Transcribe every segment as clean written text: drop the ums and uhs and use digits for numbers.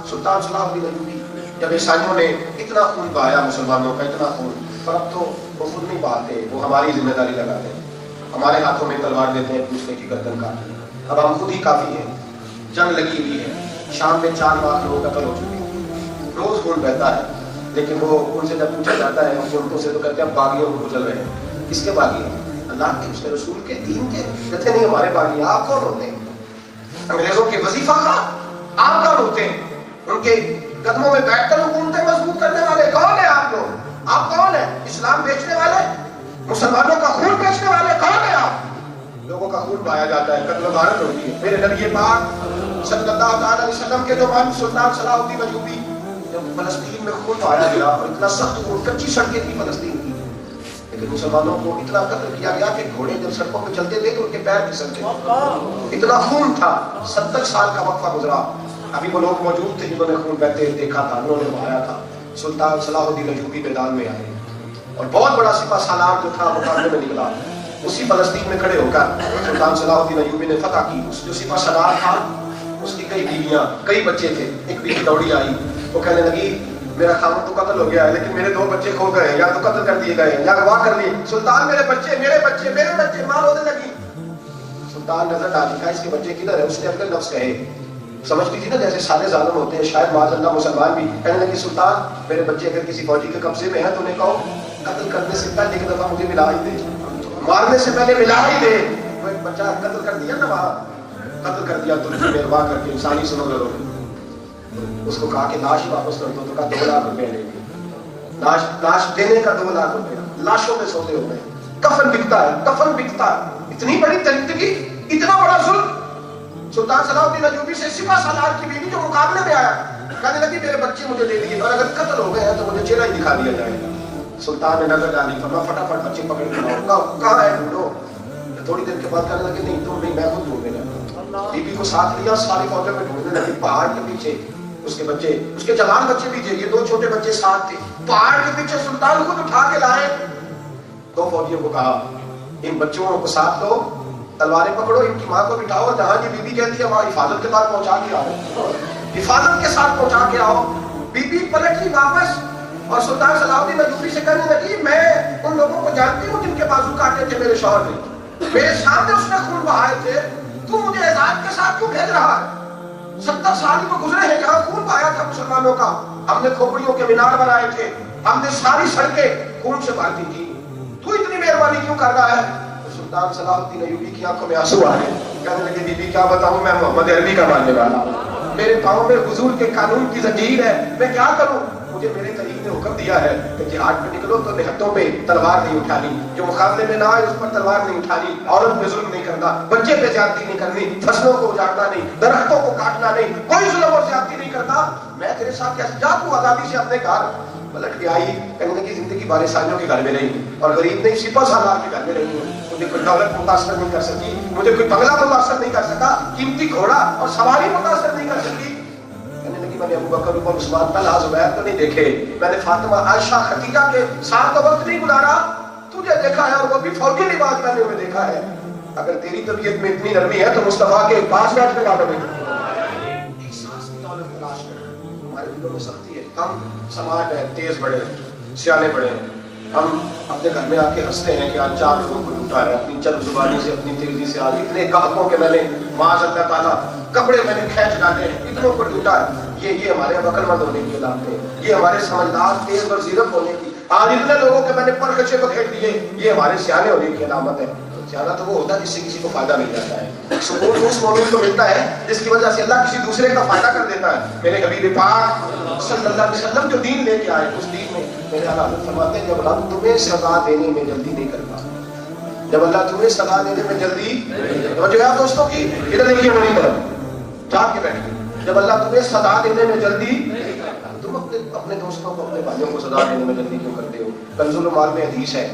سلطان صلاح الدین ایوبی جب عیسائیوں نے اتنا خون بہایا مسلمانوں کا اتنا خون، پر اب تو وہ خود نہیں بہاتے، وہ ہماری ذمہ داری لگاتے ہیں، ہمارے ہاتھوں میں تلوار دیتے ہیں دوسرے کی گردن کاٹنے۔ اب ہم خود ہی کافی ہیں، جنگ لگی ہوئی ہے، شام میں 4 لاکھ لوگ قتل ہو چکے ہیں، روز خون بہتا ہے، لیکن وہ ان سے جب پوچھا جاتا ہے ان سے تو کہتے ہیں باغیوں کو گزر رہے ہیں۔ کس کے باغی ہیں؟ اللہ کے، اس کے رسول کے، دین کے؟ کہتے نہیں ہمارے باغی ہیں۔ آپ کون ہوتے ہیں؟ انگریزوں کے وظیفہ خواہ آپ کون ہوتے ہیں؟ ان کے قدموں میں بیٹھ کر حکومتیں مضبوط کرنے والے کون ہیں آپ لوگ؟ آپ کون ہیں؟ اسلام بیچنے والے، مسلمانوں کا خون بیچنے والے کون ہیں آپ؟ لوگوں کا خون بہایا جاتا ہے، قتل و غارت ہوتی ہے۔ میرے نبی پاک صلی اللہ علیہ وسلم کے جو مان سلطان صلاح الدین ایوبی، جب فلسطین میں خون بہایا گیا اور اتنا سخت خون، کچی سڑکیں تھی فلسطین کی، لیکن مسلمانوں کو اتنا قتل کیا گیا کہ گھوڑے جب سڑکوں پہ چلتے تھے تو ان کے پیر پھسلتے تھے، اتنا خون تھا۔ 70 سال کا وقفہ گزرا، ابھی وہ لوگ موجود تھے جنہوں نے خون بہتے دیکھا تھا، انہوں نے بہایا تھا۔ سلطان صلاح الدین ایوبی میدان میں آئے اور بہت بڑا سپہ سالار جو تھا مقابلے میں نکلا، اسی فلسطین میں کھڑے ہو کر سلطان صلاح الدین ایوبی نے فتح کی۔ جو سپہ سالار تھا اس کی کئی بیویاں، کئی بچے تھے، ایک بیوی دوڑی آئی، وہ کہنے لگی میرا خاوند تو قتل ہو گیا ہے لیکن میرے 2 بچے کھو گئے، یا تو قتل کر دیے گئے یا اغوا کر لیے، سلطان میرے بچے میرے بچے میرے بچے، ماں رونے لگی۔ سلطان نظر ڈالی، کہا اس کے بچے کدھر ہے؟ اس نے اپنے نفس کہے، سمجھتی تھی نا جیسے سارے ظالم ہوتے ہیں، شاید معاذ اللہ مسلمان بھی، کہنے لگی سلطان میرے بچے اگر کسی فوجی کے قبضے میں ہیں تو انہیں کہو قتل کرنے سے پہلے ایک دفعہ مجھے ملا ہی دے، مارنے سے پہلے ملا ہی دے۔ وہ ایک بچہ قتل کر دیا نا، وہاں قتل کر دیا، تم سے میروا کر کے انسانی سمجھ لو۔ اس کو کہا کہ لاش واپس کر دو، تو کہا 2 لاکھ روپے لیں گے، لاش دینے کا 2 لاکھ روپے، لاشوں میں سودے ہو گئے، کفن بکتا ہے، کفن بکتا ہے، اتنی بڑی تنقیدی، اتنا بڑا ظلم۔ سلطان صلاح الدین ایوبی سے سپہ سالار کی بیوی جو مقابلے میں آیا، کہنے لگی میرے بچے مجھے دے دیے اور اگر قتل ہو گئے ہیں تو مجھے چہرہ ہی دکھا دیا جائے گا۔ سلطان نے نظر ڈالی، فرمایا فٹافٹ بچے پکڑ کے لاؤ، کہاں ہے ڈھونڈو۔ تھوڑی دیر کے بعد کہنے لگے نہیں تم نہیں، میں خود ڈھونڈنے لگا۔ بیوی کو ساتھ لیا، ساری فوجوں میں ڈھونڈنے لگی، پہاڑ کے پیچھے اس کے بچے، اس کے جوان بچے بھی تھے، یہ 2 چھوٹے بچے ساتھ تھے، پہاڑ کے پیچھے سلطان خود اٹھا کے لائے۔ 2 فوجیوں کو کہا ان بچوں کو ساتھ لو، تلواریں پکڑو، ان کی ماں کو بٹھاؤ، جہاں یہ بیوی کہتی ہے وہاں حفاظت کے ساتھ پہنچا کے آؤ، حفاظت کے ساتھ پہنچا کے آؤ۔ بیوی پلٹی واپس اور سلطان صلاح الدین ایوبی سے کہنے لگی میں ان لوگوں کو جانتی ہوں جن کے بازو کاٹے تھے میرے شوہر نے، میرے سامنے اس نے خون بہائے تھے، تو مجھے اعزاز کے ساتھ کیوں بھیج رہا ہے؟ 70 سال کو گزرے ہیں جہاں خون بہایا تھا مسلمانوں کا، ہم نے کھوپڑیوں کے مینار بنائے تھے، ہم نے ساری سڑکیں خون سے بھر دی تھی، تو اتنی مہربانی کیوں کر رہا ہے؟ سلطان صلاح الدین ایوبی کی آنکھوں میں آنسو آ گئے، کہنے لگے بی بی کیا بتاؤں، میں محمد عربی کا ماننے والا ہوں، میرے پاؤں میں حضور کے قانون کی زنجیر ہے، میں کیا کروں؟ مجھے میرے قریب نے حکم دیا ہے کہ جہاد پہ نکلو تو نہتوں پہ تلوار نہیں اٹھانی، جو مقابلے میں نہ آئے اس پر تلوار نہیں اٹھانی، عورت پہ ظلم نہیں کرنا، بچے پہ زیادتی نہیں کرنی، فصلوں کو اجاڑنا نہیں، درختوں کو کاٹنا نہیں، کوئی ظلم اور زیادتی نہیں کرنا، میں تیرے ساتھ کیسے جا تو آزادی سے اپنے گھر۔ پلٹ کے آئی، کہنے لگی زندگی بارے سائیوں کے گھر میں رہی اور غریب نہیں سپہ سالار کے گھر میں رہی ہوں، مجھے کوئی دولت متاثر نہیں کر سکی، مجھے کوئی بنگلہ متاثر نہیں کر سکا، قیمتی گھوڑا اور سواری متاثر نہیں کر سکی۔ کہنے لگی میں نے ابو بکر عمر عثمان طلحہ زبیر کو نہیں دیکھے، میں نے فاطمہ عائشہ خدیجہ کے ساتھ کا وقت نہیں گزارا، تجھے دیکھا ہے اور وہ بھی فوجی لباس پہنے ہوئے دیکھا ہے، اگر تیری طبیعت میں اتنی نرمی ہے تو مصطفیٰ کے پاس بیٹھنے والوں میں ایک سانس کی دولت تلاش کر۔ ہمارے دلوں میں سختی ہے، ہم سماج ہے تیز بڑے سیانے بڑے ہیں، ہم اپنے گھر میں آ کے ہنستے ہیں کہ آج 4 لوگوں کو لوٹا ہے، اپنی چرب زبانی سے اپنی تیزی سے، آج اتنے گاہکوں کے میں نے معاذ اللہ تعالیٰ کپڑے میں نے کھینچ ڈالے ہیں، اتنوں کو لوٹا ہے۔ یہ ہمارے عقل مند ہونے کی علامت ہے، یہ ہمارے سمجھدار تیز اور زیرک ہونے کی، آج اتنے لوگوں کے میں نے پر کچے بکھیر دیے، یہ ہمارے سیانے ہونے کی علامت ہے۔ سیانہ تو وہ ہوتا ہے جس سے کسی کو فائدہ مل جاتا ہے، سکون اس مومن کو ملتا ہے جس کی وجہ سے اللہ کسی دوسرے کا فائدہ کر دیتا ہے۔ میرے حبیب پاک صلی اللہ علیہ وسلم جو دین لے کے آئے، اس دین میں میرے اعلیٰ حضرت فرماتے ہیں جب اللہ تمہیں سزا دینے میں جلدی نہیں کرتا، جب اللہ تمہیں سزا دینے میں جلدی، جو ہے دوستوں کی ادھر دیکھیے میری طرف جا کے بیٹھیے، جب اللہ تمہیں سزا دینے میں جلدی، تم اپنے دوستوں کو اپنے بھائیوں کو سزا دینے میں جلدی کیوں کرتے ہو؟ کنز المال میں حدیث ہے،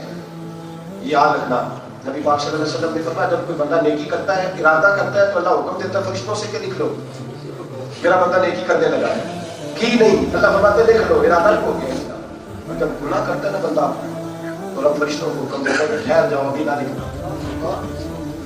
یاد رکھنا، نبی پاک صلی اللہ علیہ وسلم نے فرمایا جب کوئی بندہ نیکی کرتا ہے، ارادہ کرتا ہے تو اللہ حکم دیتا ہے فرشتوں سے کہ لکھ لو میرا بندہ نیکی کرنے لگا ہے، کی نہیں، اللہ فرماتے لکھ لو ارادہ ہو گیا اس کا۔ اور جب گناہ کرتا ہے نا بندہ تو اللہ فرشتوں کو حکم دیتا ہے کہ ٹھہر جاؤ ابھی نہ لکھنا۔